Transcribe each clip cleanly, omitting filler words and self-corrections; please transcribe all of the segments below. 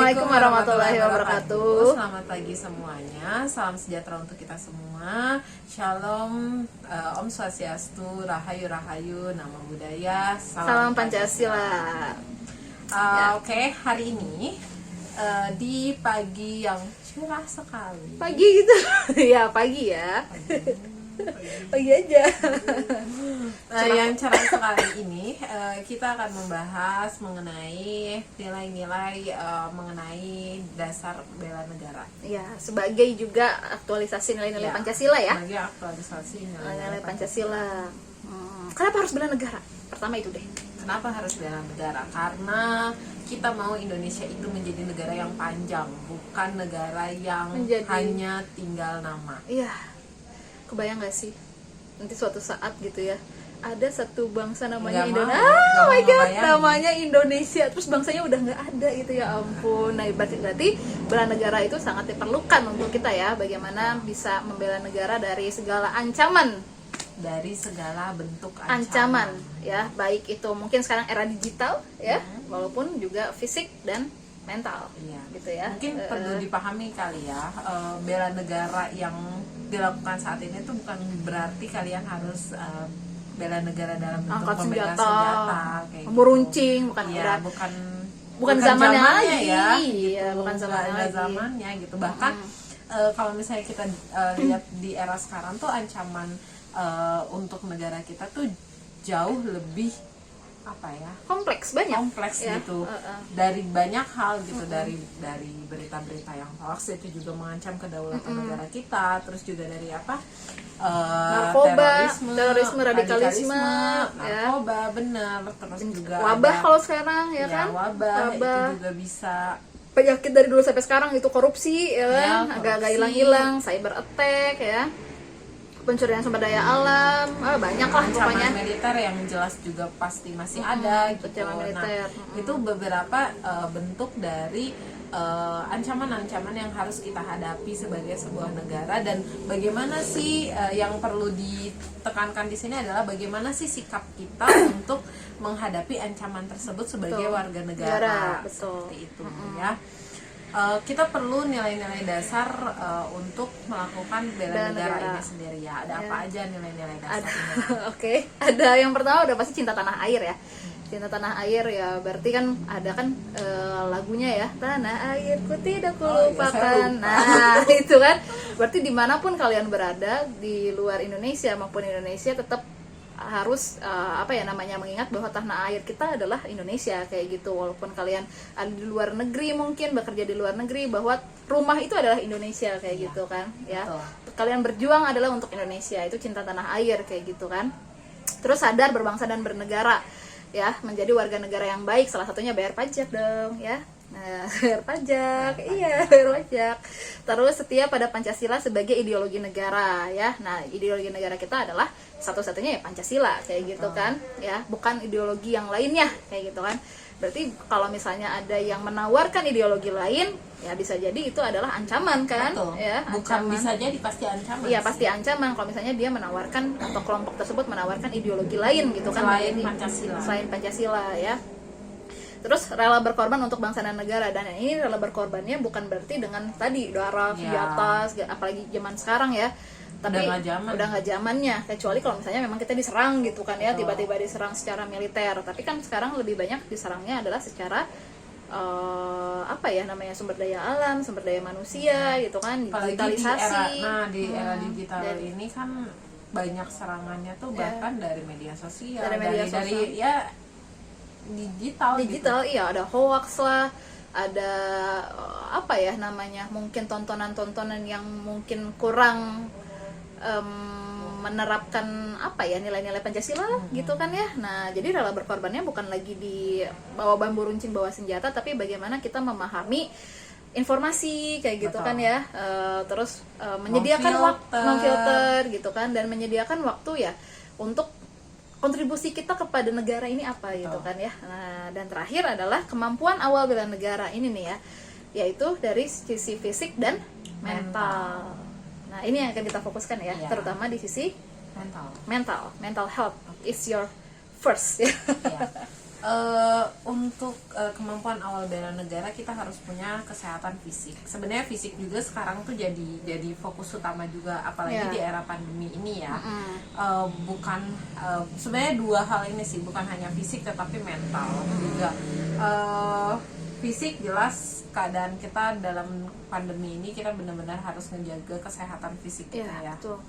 Assalamualaikum warahmatullahi wabarakatuh. Selamat pagi semuanya. Salam sejahtera untuk kita semua. Shalom, Om Swastiastu, Rahayu, Namo Buddhaya, Salam Pancasila. Oke, hari ini di pagi yang cerah sekali. Pagi gitu. Ya, pagi ya. Pagi aja. Yang cerah sekali ini kita akan membahas mengenai nilai-nilai mengenai dasar bela negara. Ya, sebagai juga aktualisasi nilai-nilai Pancasila ya. Sebagai aktualisasi nilai-nilai Pancasila. Kenapa harus bela negara? Pertama itu deh. Kenapa harus bela negara? Karena kita mau Indonesia itu menjadi negara yang panjang, bukan negara yang hanya tinggal nama. Iya. Kebayang gak sih nanti suatu saat gitu ya ada satu bangsa namanya Indonesia, oh my god, namanya Indonesia, terus bangsanya udah nggak ada gitu, ya ampun. Nah berarti bela negara itu sangat diperlukan untuk kita ya, bagaimana bisa membela negara dari segala ancaman, dari segala bentuk ancaman ya, baik itu mungkin sekarang era digital ya, walaupun juga fisik dan mental, gitu ya. Mungkin perlu dipahami kali ya, bela negara yang dilakukan saat ini tuh bukan berarti kalian harus bela negara dalam bentuk memegang senjata kayak meruncing, gitu. bukan bukan zamannya lagi ya, iya, gitu. Bukan zamannya gitu. Bahkan kalau misalnya kita lihat di era sekarang tuh ancaman untuk negara kita tuh jauh lebih kompleks ya. Gitu dari banyak hal gitu, dari berita-berita yang hoax itu juga mengancam kedaulatan negara kita, terus juga dari narkoba, terorisme, radikalisme, narkoba, benar, terus juga wabah kalau sekarang ya kan, wabah itu juga bisa, penyakit dari dulu sampai sekarang itu korupsi ya kan, agak-agak hilang-hilang, cyber attack ya, pencurian sumber daya alam, banyak lah pokoknya. Militer yang jelas juga pasti masih ada gitu. Militer. Itu beberapa bentuk dari ancaman-ancaman yang harus kita hadapi sebagai sebuah negara. Dan bagaimana sih yang perlu ditekankan di sini adalah bagaimana sih sikap kita untuk menghadapi ancaman tersebut sebagai warga negara. Seperti itu ya. Kita perlu nilai-nilai dasar untuk melakukan bela negara ini sendiri ya. Ada apa aja nilai-nilai dasarnya? Oke, ada yang pertama udah pasti cinta tanah air ya. Cinta tanah air ya, berarti kan ada kan lagunya ya, tanah airku tidak kulupakan. Nah itu kan berarti dimanapun kalian berada di luar Indonesia maupun Indonesia tetap harus mengingat bahwa tanah air kita adalah Indonesia kayak gitu. Walaupun kalian ada di luar negeri, mungkin bekerja di luar negeri, bahwa rumah itu adalah Indonesia kayak gitu kan ya. Kalian berjuang adalah untuk Indonesia, itu cinta tanah air kayak gitu kan. Terus sadar berbangsa dan bernegara ya, menjadi warga negara yang baik, salah satunya bayar pajak dong ya. Nah, bayar pajak. Terus setia pada Pancasila sebagai ideologi negara ya. Nah, ideologi negara kita adalah satu-satunya ya Pancasila kayak gitu kan ya, bukan ideologi yang lainnya kayak gitu kan. Berarti kalau misalnya ada yang menawarkan ideologi lain ya, bisa jadi itu adalah ancaman kan. Ya, bukan bisa jadi, pasti ancaman. Iya, pasti ancaman kalau misalnya dia menawarkan atau kelompok tersebut menawarkan ideologi lain gitu kan, selain Pancasila ya. Terus rela berkorban untuk bangsa dan negara, dan ini rela berkorbannya bukan berarti dengan tadi darah, senjata, apalagi zaman sekarang ya. Tapi udah nggak zamannya, kecuali kalau misalnya memang kita diserang gitu kan ya, tiba-tiba diserang secara militer. Tapi kan sekarang lebih banyak diserangnya adalah secara sumber daya alam, sumber daya manusia gitu kan, digitalisasi. Di era digital ini kan banyak serangannya tuh bahkan dari media sosial, dari digital gitu. Iya, ada hoax lah, ada mungkin tontonan yang mungkin kurang menerapkan nilai-nilai Pancasila gitu kan ya. Nah, jadi rela berkorbannya bukan lagi di bawa bambu runcing, bawa senjata, tapi bagaimana kita memahami informasi kayak gitu kan ya. Terus menyediakan waktu, memfilter gitu kan, dan menyediakan waktu ya untuk kontribusi kita kepada negara ini apa gitu kan ya. Nah, dan terakhir adalah kemampuan awal bela negara ini nih ya, yaitu dari sisi fisik dan mental. Nah, ini yang akan kita fokuskan ya, terutama di sisi mental health is your first ya. Untuk kemampuan awal bela negara kita harus punya kesehatan fisik. Sebenarnya fisik juga sekarang tuh jadi fokus utama juga, apalagi Ya. di era pandemi ini ya. Mm-mm. Bukan sebenarnya dua hal ini sih, bukan hanya fisik tetapi mental juga. Fisik jelas keadaan kita dalam pandemi ini, kita benar-benar harus menjaga kesehatan fisik kita Ya, ya. betul.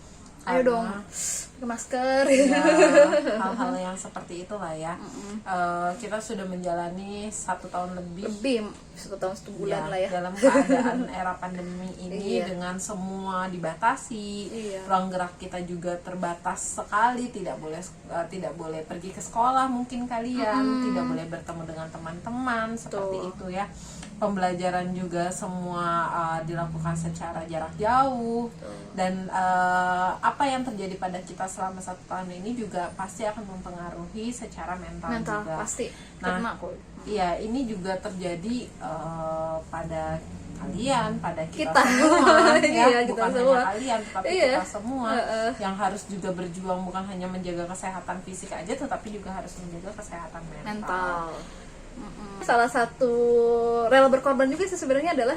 Ayo dong, pakai masker. Ya, hal-hal yang seperti itulah ya. Kita sudah menjalani 1 tahun lebih Lebih 1 tahun 1 bulan ya, lah ya. dalam keadaan era pandemi ini. Iya. Dengan semua dibatasi, Iya. ruang gerak kita juga terbatas sekali, tidak boleh pergi ke sekolah mungkin kalian, tidak boleh bertemu dengan teman-teman seperti itu ya. Pembelajaran juga semua dilakukan secara jarak jauh. Dan apa yang terjadi pada kita selama 1 tahun ini juga pasti akan mempengaruhi secara mental juga. Pasti. Nah, Kena kok. iya, ini juga terjadi pada kalian, pada kita Kita. semua, ya, Iya, kita bukan semua. hanya kalian, tetapi Iya. kita semua yang harus juga berjuang, bukan hanya menjaga kesehatan fisik aja, tetapi juga harus menjaga kesehatan mental. Salah satu rela berkorban juga sih sebenarnya adalah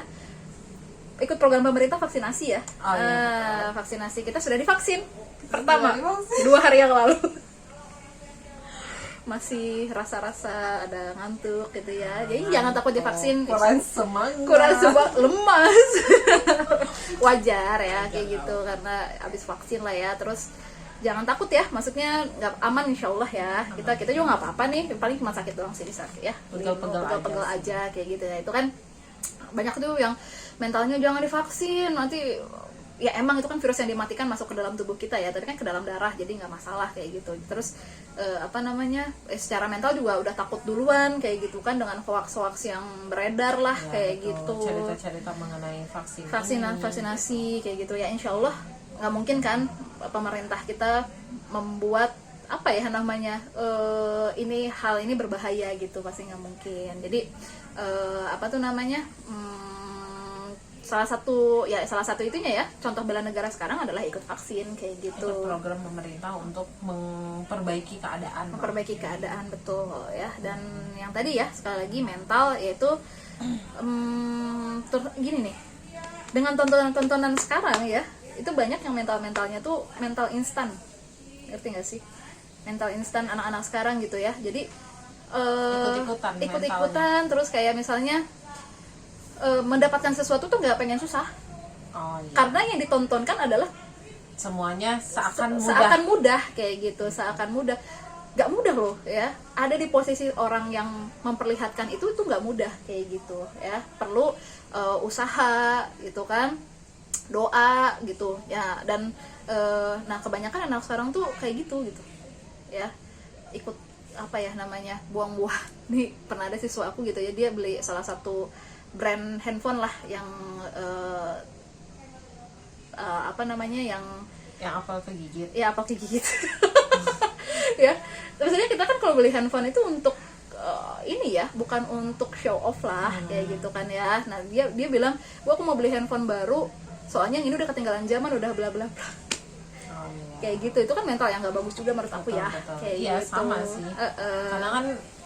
ikut program pemerintah vaksinasi ya. Oh, iya, Vaksinasi, kita sudah divaksin pertama divaksin. 2 hari yang lalu. Masih rasa-rasa ada ngantuk gitu ya. Jadi jangan takut divaksin. Kurang semangat. Lemas. Wajar ya kayak gitu karena habis vaksin lah ya. Terus jangan takut ya, maksudnya nggak aman insya Allah ya. Kita juga nggak apa-apa nih, paling cuma sakit doang sih, sakit ya. Pegel-pegel aja kayak gitu ya. Itu kan banyak tuh yang mentalnya jangan divaksin, nanti ya emang itu kan virus yang dimatikan masuk ke dalam tubuh kita ya, tapi kan ke dalam darah jadi nggak masalah kayak gitu. Terus secara mental juga udah takut duluan kayak gitu kan dengan hoax yang beredar lah Ya, kayak betul. gitu. Cerita-cerita mengenai Vaksinasi kayak gitu ya, insya Allah nggak mungkin kan pemerintah kita membuat apa ya namanya hal ini berbahaya gitu, pasti nggak mungkin. Jadi salah satu itunya ya, contoh bela negara sekarang adalah ikut vaksin kayak gitu. Ikut program pemerintah untuk memperbaiki keadaan. Betul ya. Dan yang tadi ya sekali lagi mental, yaitu gini nih, dengan tontonan sekarang ya, itu banyak yang mentalnya tuh mental instan, ngerti nggak sih? Mental instan anak-anak sekarang gitu ya. Jadi ikut-ikutan terus kayak misalnya mendapatkan sesuatu tuh nggak pengen susah. Oh, iya. Karena yang ditontonkan adalah semuanya seakan mudah kayak gitu, seakan mudah. Gak mudah loh ya, ada di posisi orang yang memperlihatkan itu nggak mudah kayak gitu ya. Perlu usaha gitu kan, doa gitu ya. Dan nah kebanyakan anak sekarang tuh kayak gitu ya, ikut apa ya namanya, buang-buang. Nih pernah ada siswa aku gitu ya, dia beli salah satu brand handphone lah yang yang apel kegigit. Ya, apel kegigit. Ya, maksudnya kita kan kalau beli handphone itu untuk ini ya, bukan untuk show off lah kayak gitu kan ya. Nah dia bilang, aku mau beli handphone baru soalnya yang ini udah ketinggalan zaman, udah bla bla bla. Oh, iya. Kayak gitu, itu kan mental yang nggak bagus juga menurut aku ya. Betul. Kayak Iya, gitu. sama sih. Karena kan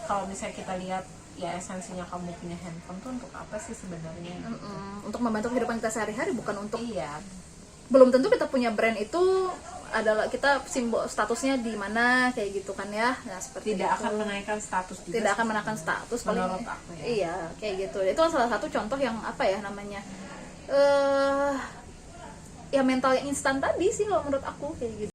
kalau misalnya kita lihat ya, esensinya kamu punya handphone tuh untuk apa sih sebenarnya? Untuk membantu kehidupan kita sehari-hari, bukan untuk. Iya. Belum tentu kita punya brand itu adalah kita simbol statusnya di mana kayak gitu kan ya. Nah seperti Tidak itu. akan menaikkan status juga. Tidak akan menaikkan status paling. Menurut aku ya. Iya kayak gitu. Itu salah satu contoh yang apa ya namanya, ya mental yang instan tadi sih kalau menurut aku kayak gitu.